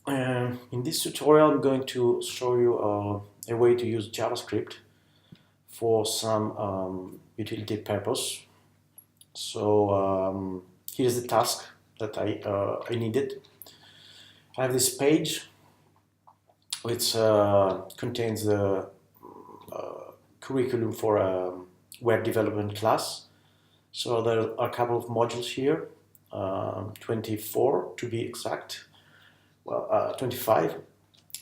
In this tutorial, I'm going to show you a way to use JavaScript for some utility purpose. So here's the task that I needed. I have this page which contains the curriculum for a web development class. So there are a couple of modules here, 24 to be exact, well, 25.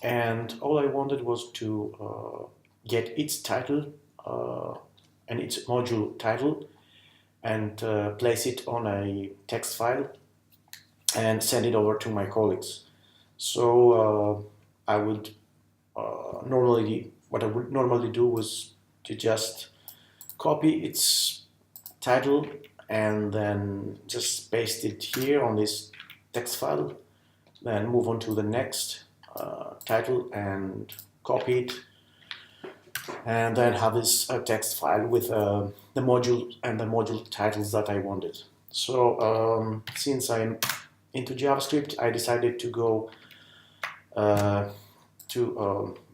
And all I wanted was to get its title and its module title and place it on a text file and send it over to my colleagues. So I would what I would normally do was to just copy its title and then just paste it here on this text file, then move on to the next title and copy it, and then have this text file with the module and the module titles that I wanted. So since I'm into JavaScript, I decided to go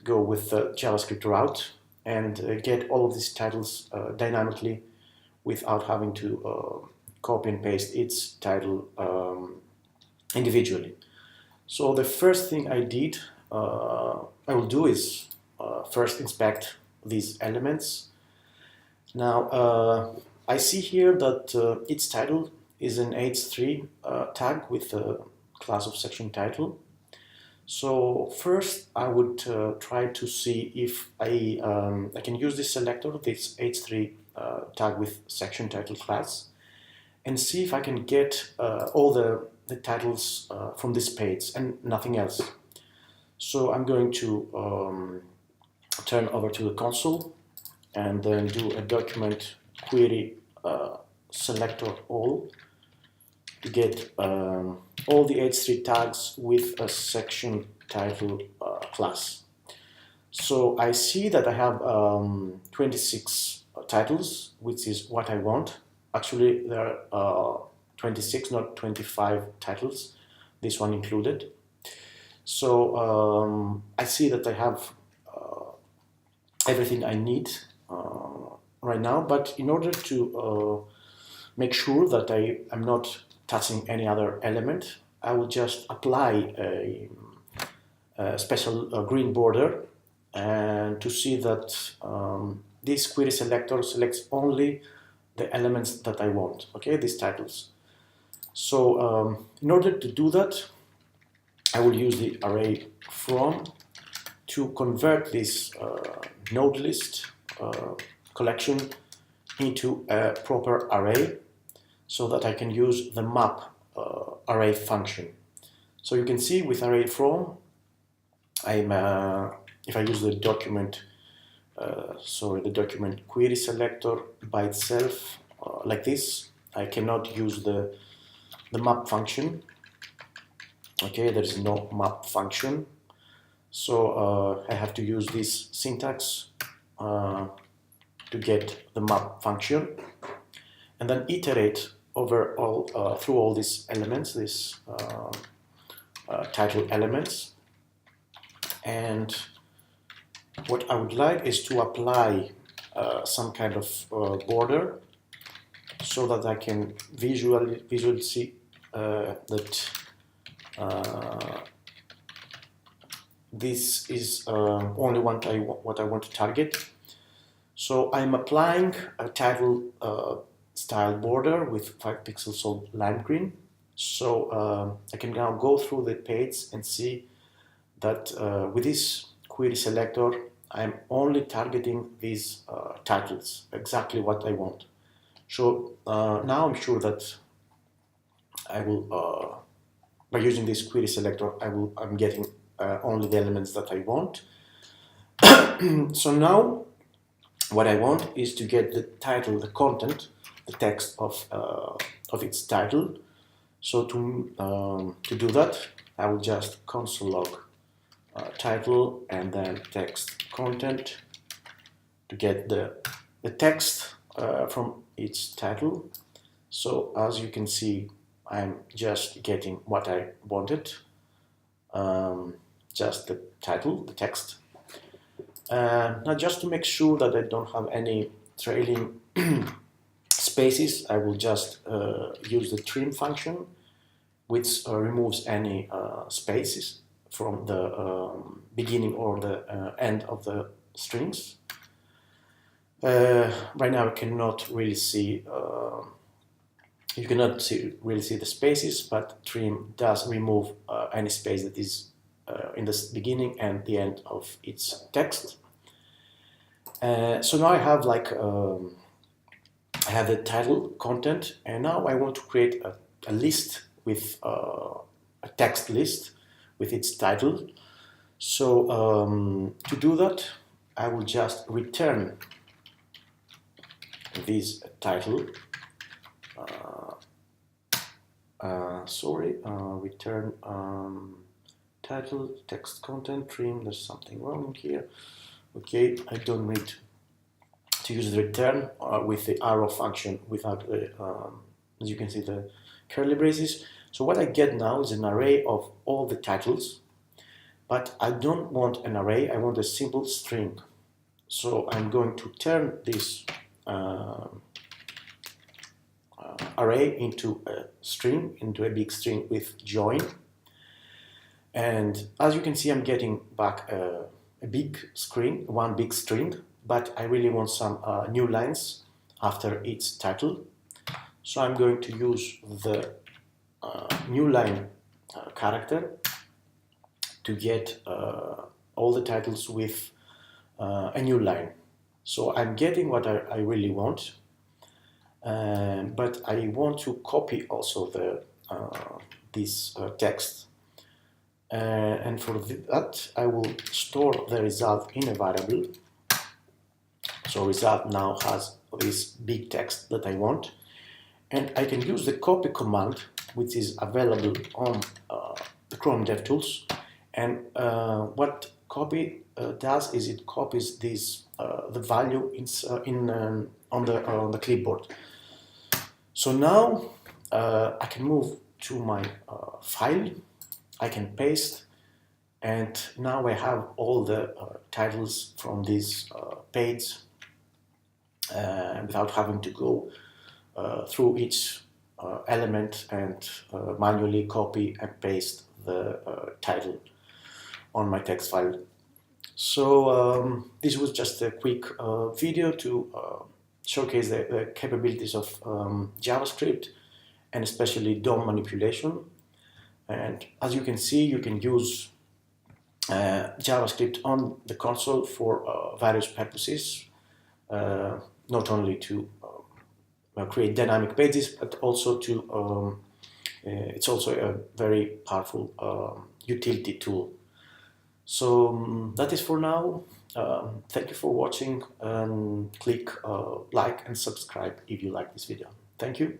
with the JavaScript route and get all of these titles dynamically without having to copy and paste its title individually. So the first thing I will do is first inspect these elements. Now I see here that its title is an h3 tag with a class of section title. So first I would try to see if I can use this selector, this h3 tag with section title class, and see if I can get all the titles from this page and nothing else. So I'm going to turn over to the console and then do a document query selector all to get all the h3 tags with a section title class. So I see that I have 26 titles, which is what I want. Actually, there are 26, not 25 titles, this one included. So I see that I have everything I need right now, but in order to make sure that I am not touching any other element, I will just apply a special green border and to see that this query selector selects only the elements that I want, okay, these titles. So in order to do that, I will use the array from to convert this node list collection into a proper array so that I can use the map array function. So you can see with array from, if I use the document the document query selector by itself like this, I cannot use the map function. Okay, there is no map function, so I have to use this syntax to get the map function, and then iterate over all through all these elements, these title elements. And what I would like is to apply some kind of border so that I can visually see that this is only what I want to target. So I'm applying a title style border with 5 pixels of lime green. So I can now go through the page and see that with this query selector, I'm only targeting these titles, exactly what I want. So now I'm sure that I will, by using this query selector, I'm getting only the elements that I want. So now what I want is to get the title, the content, the text of its title. So to do that, I will just console log title and then text content to get the text from its title. So as you can see, I'm just getting what I wanted. just the title, the text. Now just to make sure that I don't have any trailing spaces, I will just use the trim function, which removes any spaces from the beginning or the end of the strings. Right now I cannot really see, you cannot really see the spaces, but trim does remove any space that is in the beginning and the end of its text. So now I have I have the title, content, and now I want to create a list with a text list with its title. So to do that, I will just return this title. Return title, text, content, trim. There's something wrong here. Okay, I don't need to use the return with the arrow function without, as you can see, the curly braces. So what I get now is an array of all the titles, but I don't want an array, I want a simple string. So I'm going to turn this array into a string, into a big string with join. And as you can see, I'm getting back a big string, one big string, but I really want some new lines after its title. So I'm going to use the new line character to get all the titles with a new line. So I'm getting what I really want, but I want to copy also this text. And for that, I will store the result in a variable. So result now has this big text that I want. And I can use the copy command, which is available on the Chrome DevTools. And what copy does is it copies this the value on the clipboard. So now I can move to my file. I can paste, and now I have all the titles from this page without having to go through each element and manually copy and paste the title on my text file. So this was just a quick video to showcase the capabilities of JavaScript and especially DOM manipulation. And as you can see, you can use JavaScript on the console for various purposes, not only to create dynamic pages, but also to it's also a very powerful utility tool. So that is for now. Thank you for watching, and click like and subscribe if you like this video. Thank you.